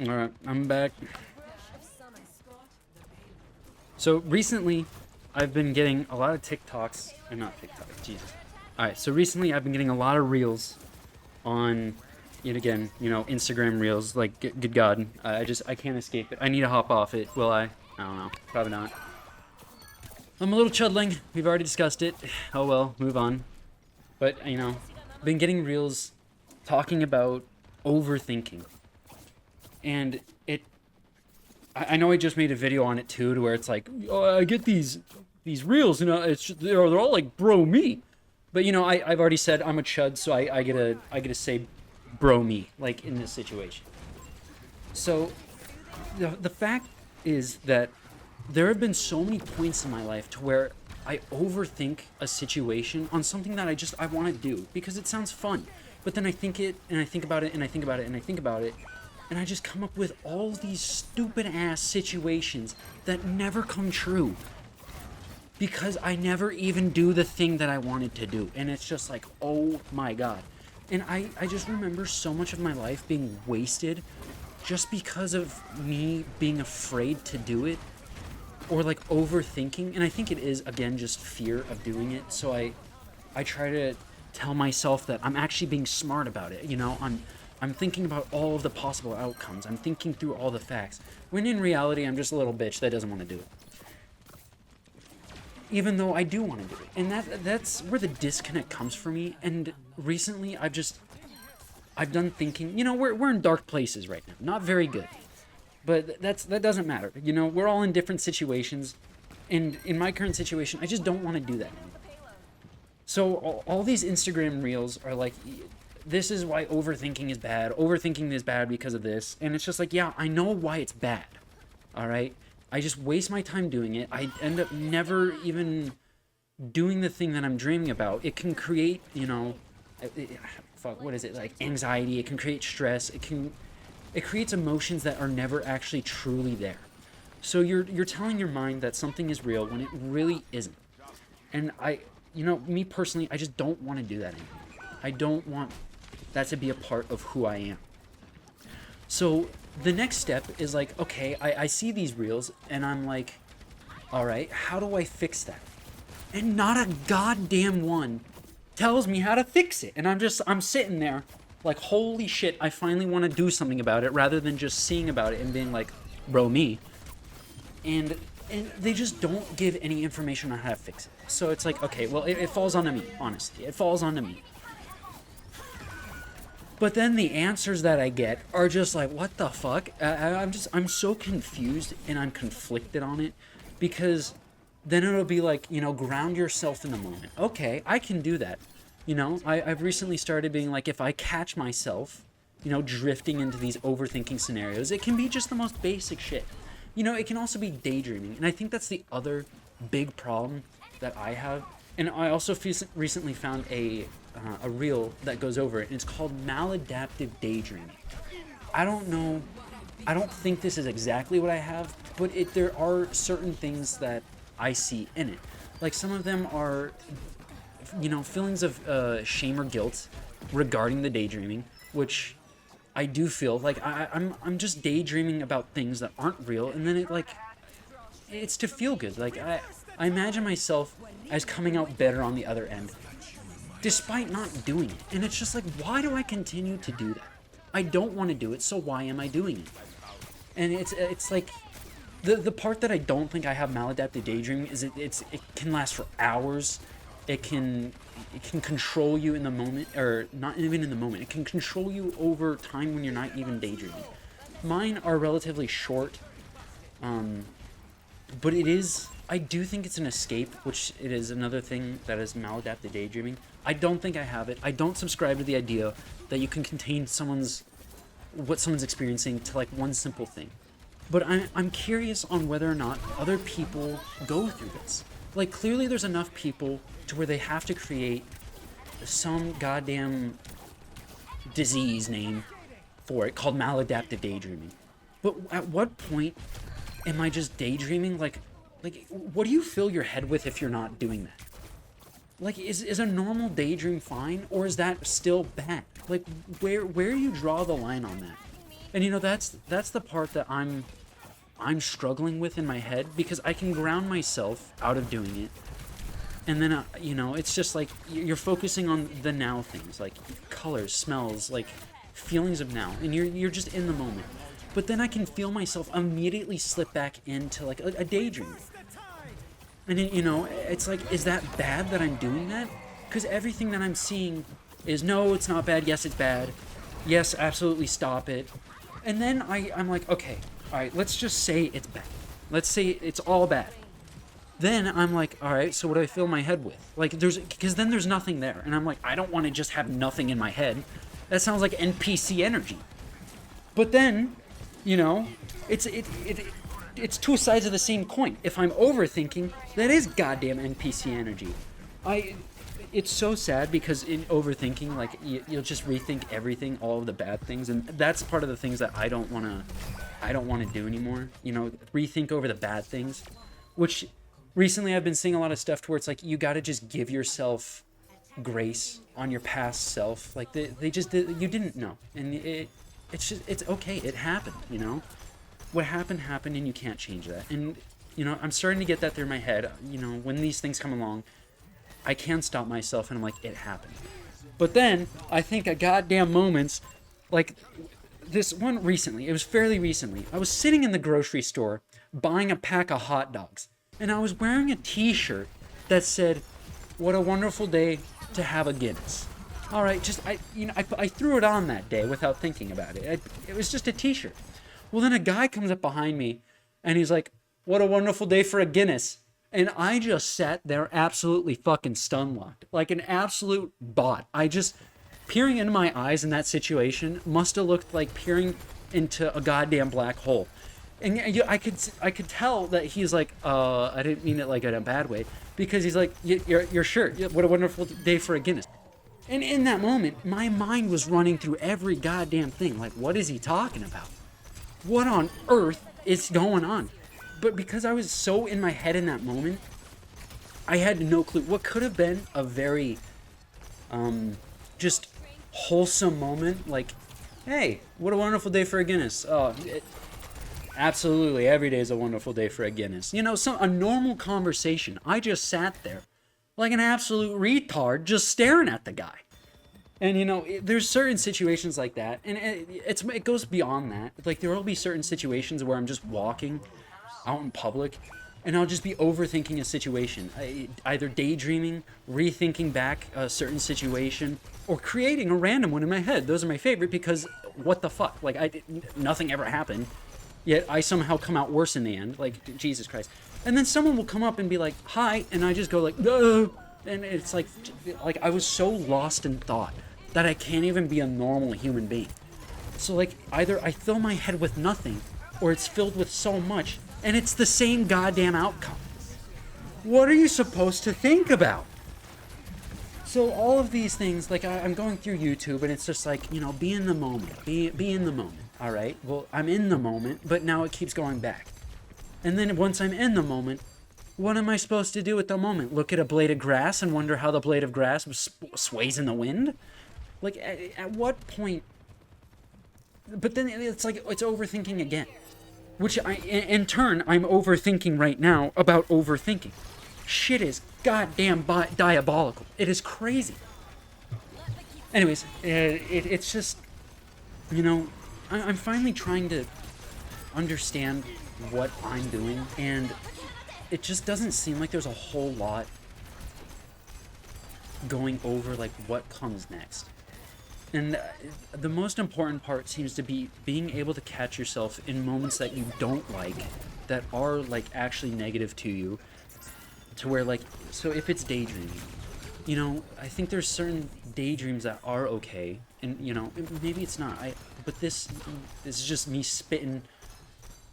Alright, I'm back. So recently, I've been getting a lot of TikToks, or not TikTok, Jesus. Alright, so recently I've been getting a lot of reels on, yet again, Instagram reels, like, good God, I can't escape it. I need to hop off it, will I? I don't know, probably not. I'm a little chudling, we've already discussed it. Oh well, move on. But, been getting reels talking about overthinking. And I know I just made a video on it too, to where it's like, oh, I get these reels, they're all like, bro, me. But I've already said I'm a chud, so I gotta say, bro, me, like in this situation. So the fact is that there have been so many points in my life to where I overthink a situation on something that I want to do because it sounds fun. But then I think about it, and I think about it, and I think about it, and I just come up with all these stupid ass situations that never come true. Because I never even do the thing that I wanted to do. And it's just like, oh my God. And I just remember so much of my life being wasted just because of me being afraid to do it. Or like overthinking. And I think it is, again, just fear of doing it. So I try to tell myself that I'm actually being smart about it. I'm thinking about all of the possible outcomes. I'm thinking through all the facts. When in reality, I'm just a little bitch that doesn't want to do it. Even though I do want to do it. And that's where the disconnect comes for me. And recently, I've done thinking, we're in dark places right now. Not very good. But that doesn't matter. We're all in different situations. And in my current situation, I just don't want to do that anymore. So all these Instagram reels are like, this is why overthinking is bad. Overthinking is bad because of this. And it's just like, yeah, I know why it's bad. All right? I just waste my time doing it. I end up never even doing the thing that I'm dreaming about. It can create, like anxiety. It can create stress. It creates emotions that are never actually truly there. So you're telling your mind that something is real when it really isn't. And me personally, I just don't want to do that anymore. I don't want that to be a part of who I am. So the next step is like, okay, I see these reels and I'm like, all right, how do I fix that? And not a goddamn one tells me how to fix it. And I'm sitting there like, holy shit, I finally want to do something about it rather than just seeing about it and being like, bro, me. And they just don't give any information on how to fix it. So it's like, okay, well, it falls onto me, honestly. It falls onto me. But then the answers that I get are just like, what the fuck? I'm so confused and I'm conflicted on it because then it'll be like, ground yourself in the moment. Okay, I can do that. I've recently started being like, if I catch myself, drifting into these overthinking scenarios, it can be just the most basic shit. It can also be daydreaming. And I think that's the other big problem that I have. And I also recently found a reel that goes over it, and it's called maladaptive daydreaming. I don't know, I don't think this is exactly what I have, but there are certain things that I see in it. Like some of them are, feelings of shame or guilt regarding the daydreaming, which I do feel like I'm just daydreaming about things that aren't real, and then it's to feel good. Like I imagine myself as coming out better on the other end, despite not doing it. And it's just like, why do I continue to do that? I don't want to do it, so why am I doing it? And it's like, the part that I don't think I have maladaptive daydreaming is it can last for hours. It can control you in the moment, or not even in the moment. It can control you over time when you're not even daydreaming. Mine are relatively short, but I do think it's an escape, which it is another thing that is maladaptive daydreaming. I don't think I have it. I don't subscribe to the idea that you can contain what someone's experiencing to like one simple thing. But I'm curious on whether or not other people go through this. Like, clearly there's enough people to where they have to create some goddamn disease name for it called maladaptive daydreaming. But at what point am I just daydreaming? Like, what do you fill your head with if you're not doing that? Like, is a normal daydream fine, or is that still bad? Like, where you draw the line on that? And you know, that's the part that I'm struggling with in my head, because I can ground myself out of doing it. And then, you know, it's just like you're focusing on the now things, like colors, smells, like feelings of now, and you're just in the moment. But then I can feel myself immediately slip back into like a daydream. And then, you know, it's like, is that bad that I'm doing that? Because everything that I'm seeing is, no, it's not bad. Yes, it's bad. Yes, absolutely stop it. And then I'm like, okay, all right, let's just say it's bad. Let's say it's all bad. Then I'm like, all right, so what do I fill my head with? Like, because then there's nothing there. And I'm like, I don't want to just have nothing in my head. That sounds like NPC energy. But then, you know, it's two sides of the same coin. If I'm overthinking, that is goddamn NPC energy. It's so sad, because in overthinking, like, you'll just rethink everything, all of the bad things, and that's part of the things that I don't want to do anymore. You know, rethink over the bad things, which recently I've been seeing a lot of stuff to where it's like, you got to just give yourself grace on your past self. Like, they just did, you didn't know, and it's okay. It happened, you know. What happened, and you can't change that. And, you know, I'm starting to get that through my head. You know, when these things come along, I can stop myself, and I'm like, it happened. But then I think at goddamn moments, like this one recently, it was fairly recently, I was sitting in the grocery store buying a pack of hot dogs, and I was wearing a t-shirt that said, "What a wonderful day to have a Guinness." All right, I threw it on that day without thinking about it. It was just a t-shirt. Well, then a guy comes up behind me, and he's like, "What a wonderful day for a Guinness." And I just sat there absolutely fucking stun-locked, like an absolute bot. Peering into my eyes in that situation must have looked like peering into a goddamn black hole. And I could tell that he's like, I didn't mean it like in a bad way, because he's like, your shirt, what a wonderful day for a Guinness. And in that moment, my mind was running through every goddamn thing. Like, what is he talking about? What on earth is going on? But because I was so in my head in that moment, I had no clue. What could have been a very, just wholesome moment, like, hey, what a wonderful day for a Guinness. Absolutely, every day is a wonderful day for a Guinness. You know, a normal conversation. I just sat there like an absolute retard, just staring at the guy. And, you know, there's certain situations like that, and it goes beyond that. Like, there will be certain situations where I'm just walking out in public, and I'll just be overthinking a situation, either daydreaming, rethinking back a certain situation, or creating a random one in my head. Those are my favorite, because what the fuck? Like, nothing ever happened, yet I somehow come out worse in the end. Like, Jesus Christ. And then someone will come up and be like, "Hi," and I just go like, "Duh," and it's like I was so lost in thought that I can't even be a normal human being. So, like, either I fill my head with nothing, or it's filled with so much, and it's the same goddamn outcome. What are you supposed to think about? So all of these things, like, I'm going through YouTube, and it's just like, you know, be in the moment. Be in the moment, all right? Well, I'm in the moment, but now it keeps going back. And then once I'm in the moment, what am I supposed to do at the moment? Look at a blade of grass and wonder how the blade of grass sways in the wind? Like, at what point? But then it's like, it's overthinking again. Which, in turn, I'm overthinking right now about overthinking. Shit is goddamn diabolical. It is crazy. Anyways, it's just, you know, I'm finally trying to understand what I'm doing, and it just doesn't seem like there's a whole lot going over, like, what comes next. And the most important part seems to be being able to catch yourself in moments that you don't like, that are, like, actually negative to you, to where, like, so if it's daydreaming, you know, I think there's certain daydreams that are okay, and, you know, maybe it's not, but this is just me spitting,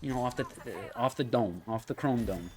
you know, off the chrome dome.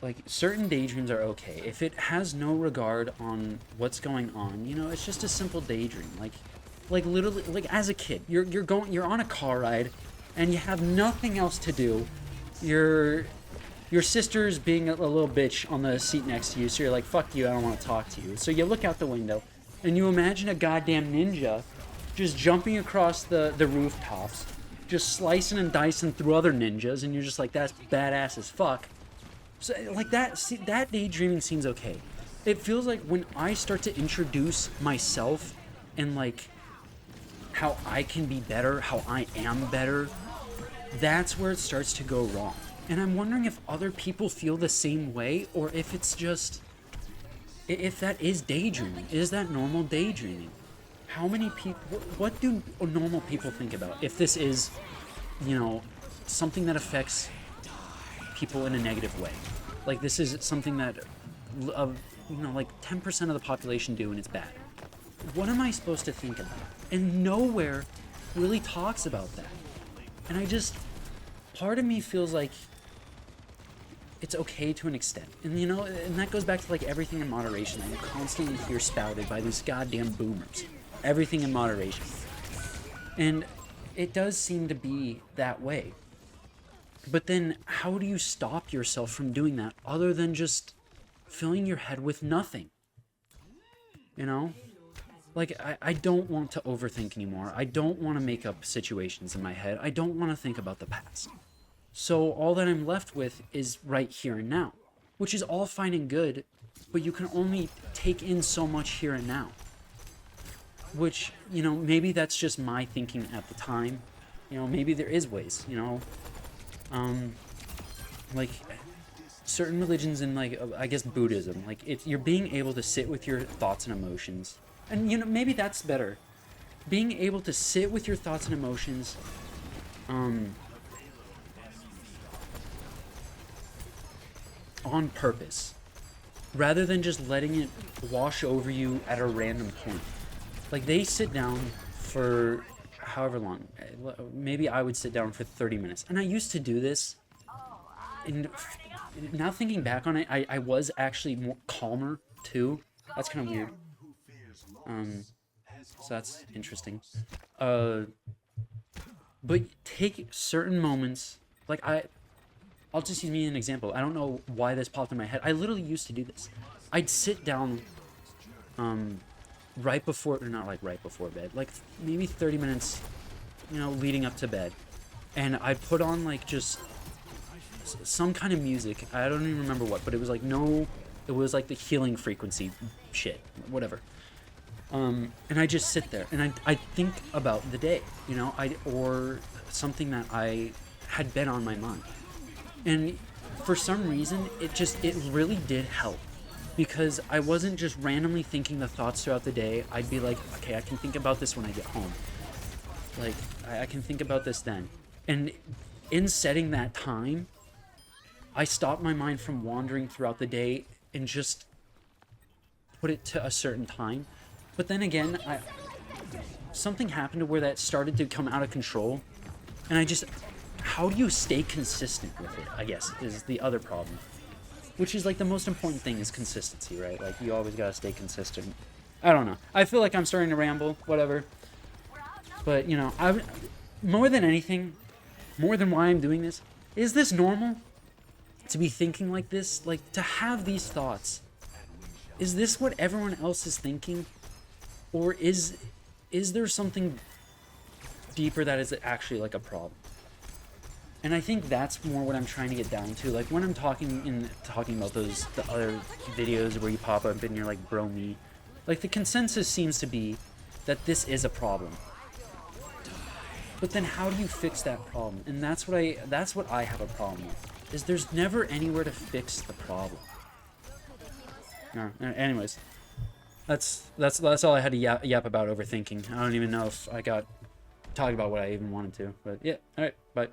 Like, certain daydreams are okay. If it has no regard on what's going on, you know, it's just a simple daydream. Like literally, like, as a kid, you're on a car ride, and you have nothing else to do. Your sister's being a little bitch on the seat next to you, so you're like, fuck you, I don't want to talk to you. So you look out the window, And you imagine a goddamn ninja just jumping across the rooftops, just slicing and dicing through other ninjas, and you're just like, that's badass as fuck. So, like, that daydreaming seems okay. It feels like when I start to introduce myself and, like, how I can be better, how I am better, that's where it starts to go wrong. And I'm wondering if other people feel the same way, or if it's just, if that is daydreaming. Is that normal daydreaming? How many people, what do normal people think about if this is, you know, something that affects people in a negative way? Like, this is something that, you know, like 10% of the population do, and it's bad. What am I supposed to think about? And nowhere really talks about that. And I just, part of me feels like it's okay to an extent. And, you know, and that goes back to, like, everything in moderation that you constantly hear spouted by these goddamn boomers. Everything in moderation. And it does seem to be that way. But then, how do you stop yourself from doing that other than just filling your head with nothing? You know? Like, I don't want to overthink anymore. I don't want to make up situations in my head. I don't want to think about the past. So all that I'm left with is right here and now, which is all fine and good, but you can only take in so much here and now. Which, you know, maybe that's just my thinking at the time. You know, maybe there is ways, you know. Like, certain religions and, like, I guess Buddhism, like, if you're being able to sit with your thoughts and emotions, and, you know, maybe that's better. Being able to sit with your thoughts and emotions, on purpose, rather than just letting it wash over you at a random point. Like, they sit down for however long. Maybe I would sit down for 30 minutes. And I used to do this. And now thinking back on it, I was actually more calmer, too. That's kind of weird. So that's interesting. But take certain moments. Like, I'll just use me as an example. I don't know why this popped in my head. I literally used to do this. I'd sit down, right before, or not like right before bed, like maybe 30 minutes, you know, leading up to bed. And I put on, like, just some kind of music. I don't even remember what, but it was like, it was like the healing frequency shit, whatever. And I just sit there and I think about the day, you know, or something that I had been on my mind. And for some reason, it really did help, because I wasn't just randomly thinking the thoughts throughout the day. I'd be like, okay, I can think about this when I get home. Like, I can think about this then. And in setting that time, I stopped my mind from wandering throughout the day and just put it to a certain time. But then again, something happened to where that started to come out of control. And how do you stay consistent with it, I guess, is the other problem. Which is, like, the most important thing is consistency, right? Like, you always gotta stay consistent. I don't know. I feel like I'm starting to ramble, whatever. But, you know, more than anything, more than why I'm doing this, is this normal? To be thinking like this? Like, to have these thoughts? Is this what everyone else is thinking? Or is there something deeper that is actually, like, a problem? And I think that's more what I'm trying to get down to. Like, when I'm talking about the other videos where you pop up and you're like, bro, me. Like, the consensus seems to be that this is a problem. But then how do you fix that problem? And that's what I have a problem with. Is there's never anywhere to fix the problem. No, anyways. That's all I had to yap about overthinking. I don't even know if I got talking about what I even wanted to. But yeah, alright, bye.